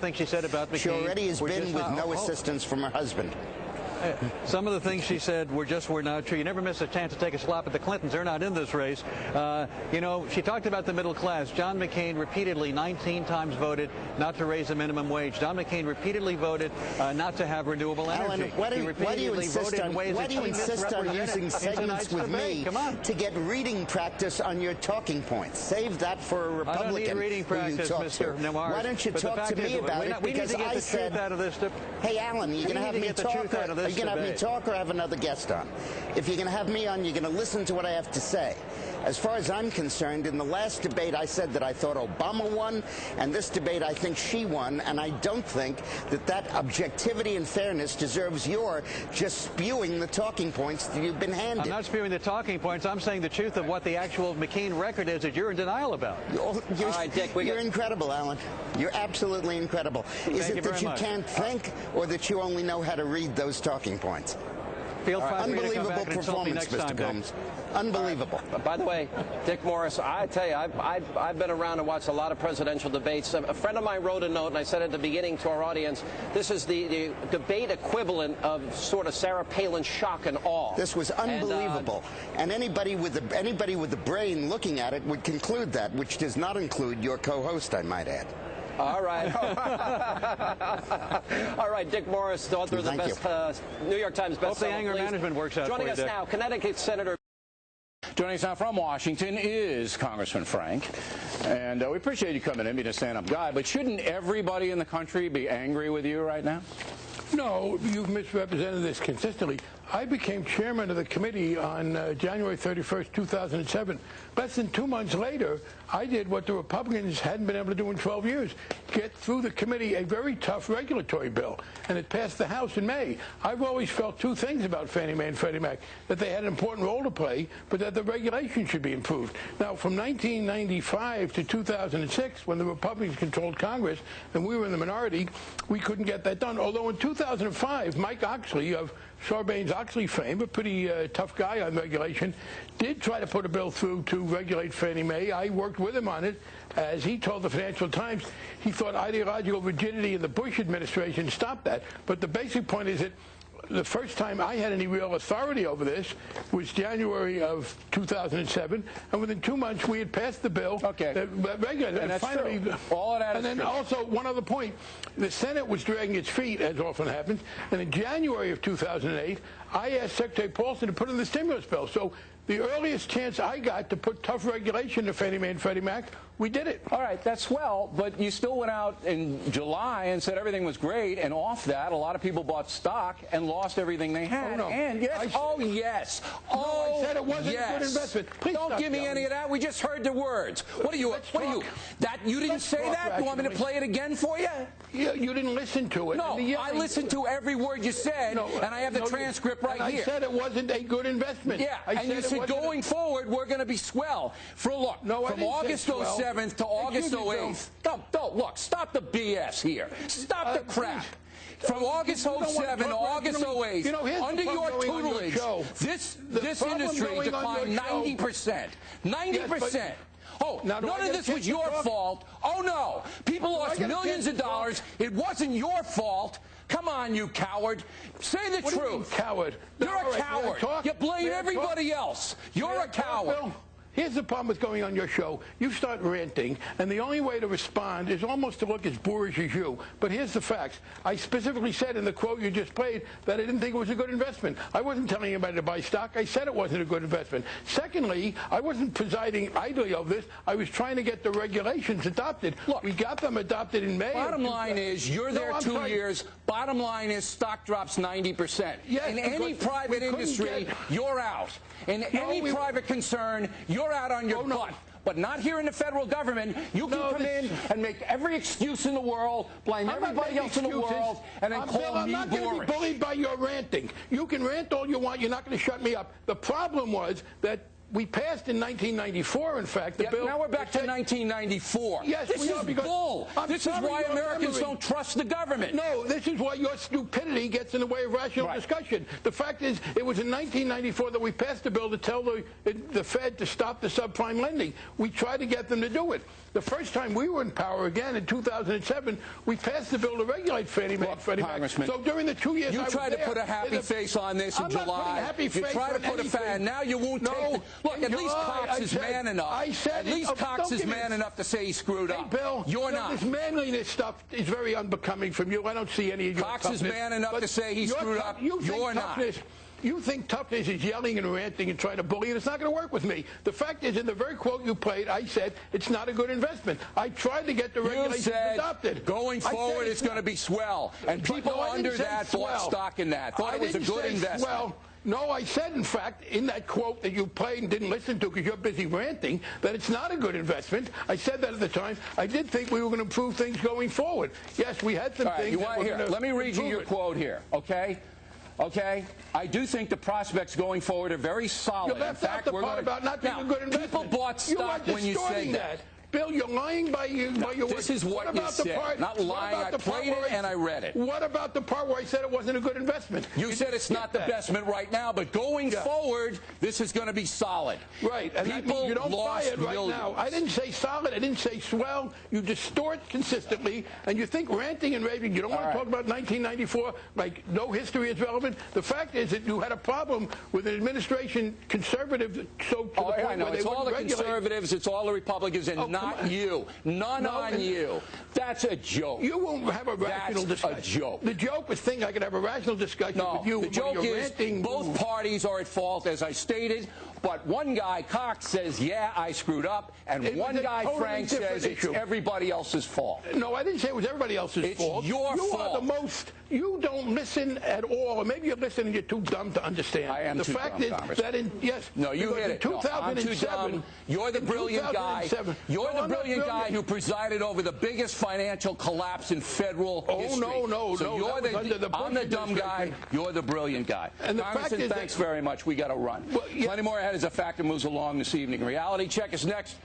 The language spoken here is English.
things she said about McCain. She already has been with no assistance from her husband. Some of the things she said were not true. You never miss a chance to take a slap at the Clintons. They're not in this race. You know, she talked about the middle class. John McCain repeatedly, 19 times, voted not to raise the minimum wage. John McCain repeatedly voted not to have renewable energy. Alan, why do you insist on using segments with me to get reading practice on your talking points? Save that for a Republican. I don't need reading practice, Mr. Nawar. Why don't you talk to me about it? Because I said, hey, Alan, are you going to have me talk? Are you going to have me talk or have another guest on? If you're going to have me on, you're going to listen to what I have to say. As far as I'm concerned, in the last debate, I said that I thought Obama won, and this debate, I think she won, and I don't think that that objectivity and fairness deserves your just spewing the talking points that you've been handed. I'm not spewing the talking points. I'm saying the truth of what the actual McCain record is that you're in denial about. All right, Dick, you're incredible, Alan. You're absolutely incredible. Is it that you can't think, or that you only know how to read those talking points? Unbelievable performance, Mr. Combs. Unbelievable. By the way, Dick Morris, I tell you, I've been around and watched a lot of presidential debates. A friend of mine wrote a note, and I said at the beginning to our audience, this is the debate equivalent of sort of Sarah Palin's shock and awe. This was unbelievable. And anybody with the brain looking at it would conclude that, which does not include your co-host, I might add. All right. All right, Dick Morris, author of the best New York Times bestseller. Hope the anger management works out Joining for us you, now, Connecticut Senator. Joining us now from Washington is Congressman Frank. And we appreciate you coming in, being a stand-up guy. But shouldn't everybody in the country be angry with you right now? No, you've misrepresented this consistently. I became chairman of the committee on January 31st, 2007. Less than 2 months later, I did what the Republicans hadn't been able to do in 12 years, get through the committee a very tough regulatory bill, and it passed the House in May. I've always felt two things about Fannie Mae and Freddie Mac, that they had an important role to play, but that the regulation should be improved. Now, from 1995 to 2006, when the Republicans controlled Congress and we were in the minority, we couldn't get that done. Although in 2005, Mike Oxley of Sarbanes-Oxley fame, a pretty tough guy on regulation, did try to put a bill through to regulate Fannie Mae. I worked with him on it. As he told the Financial Times, he thought ideological rigidity in the Bush administration stopped that. But the basic point is that the first time I had any real authority over this was January of 2007, and within 2 months we had passed the bill. Okay. That regulated. And that's finally, true. All of that is and then true. Also, one other point, the Senate was dragging its feet, as often happens, and in January of 2008, I asked Secretary Paulson to put in the stimulus bill. So the earliest chance I got to put tough regulation to Fannie Mae and Freddie Mac, we did it. All right, that's swell, but you still went out in July and said everything was great, and off that, a lot of people bought stock and lost everything they had. Oh, no. And yes, I said it wasn't a good investment. Please don't give me any of that. We just heard the words. What are you? You didn't say that? You want me to play it again for you? You didn't listen to it. No, I listened to every word you said, and I have the transcript right here. I said it wasn't a good investment. Yeah, and you said going forward, we're going to be swell. From August 07th to August 08th. Don't look. Stop the BS here. Stop the crap. From August 07 to August 08, under your tutelage, this industry declined 90%. 90%. Oh, none of this was your fault. Oh, no. People lost millions of dollars. It wasn't your fault. Come on, you coward. Say the truth. What do you mean, coward? You're a coward. You blame everybody else. You're a coward. Here's the problem with going on your show. You start ranting, and the only way to respond is almost to look as boorish as you. But here's the facts. I specifically said in the quote you just played that I didn't think it was a good investment. I wasn't telling anybody to buy stock. I said it wasn't a good investment. Secondly, I wasn't presiding idly over this. I was trying to get the regulations adopted. Look, we got them adopted in May. Bottom line is, you're there 2 years. Bottom line is, stock drops 90%. Yes, in any private industry, you're out. In any private concern, you're out on your butt. But not here in the federal government. You can come in and make every excuse in the world, blame everybody else in the world, and then call me boorish. I'm not going to be bullied by your ranting. You can rant all you want. You're not going to shut me up. The problem was that We passed in 1994, in fact, the bill. Now we're back to 1994. Yes, this is bull. This is why Americans don't trust the government. No, this is why your stupidity gets in the way of rational discussion. The fact is, it was in 1994 that we passed a bill to tell the Fed to stop the subprime lending. We tried to get them to do it. The first time we were in power again in 2007, we passed the bill to regulate Fannie Mae and Freddie Mac. So during the 2 years you tried to put a happy face on this in July. You tried to put a face, and now you won't take. Look, at least Cox is man enough. At least Cox is man enough to say he screwed up. Bill, you're not. This manliness stuff is very unbecoming from you. I don't see any of your Cox is man enough to say he screwed up. You're not. You think toughness is yelling and ranting and trying to bully, and it's not going to work with me. The fact is, in the very quote you played, I said it's not a good investment. I tried to get the regulations adopted. Going forward, it's going to be swell, and people under that bought stock in that. Thought it was a good investment. Swell. No, I said, in fact, in that quote that you played and didn't listen to because you're busy ranting, that it's not a good investment. I said that at the time. I did think we were going to improve things going forward. Yes, we had some things. Let me read you your quote here, okay? Okay, I do think the prospects going forward are very solid. You left out the part about not being a good investment. People bought stock when you said that. Bill, you're lying by your words. This is what you said. Not lying. I played it and I read it. What about the part where I said it wasn't a good investment? You said it's not the investment right now, but going forward, this is going to be solid. Right. And people you don't buy it right millions. now. I didn't say solid. I didn't say swell. You distort consistently, and you think ranting and raving. You don't want to talk about 1994 like no history is relevant. The fact is that you had a problem with an administration conservative. So to the point I know. Where it's all the conservatives. It's all the Republicans, and not you. None on you. That's a joke. You won't have a rational discussion. That's a joke. The joke was thinking I could have a rational discussion with you. The joke is both parties are at fault, as I stated, but one guy, Cox, says, yeah, I screwed up, and one guy, Frank, says it's everybody else's fault. No, I didn't say it was everybody else's fault. It's your fault. You are the most... You don't listen at all, or maybe you're listening and you're too dumb to understand. I am too dumb, The fact is that yes. No, you hit it. 2007, you're the brilliant guy. You're the brilliant guy who presided over the biggest financial collapse in federal history. No. So you're I'm the dumb guy. You're the brilliant guy. And the Congressman, fact is thanks very much. We got to run. Plenty more ahead as a factor moves along this evening. Reality Check is next.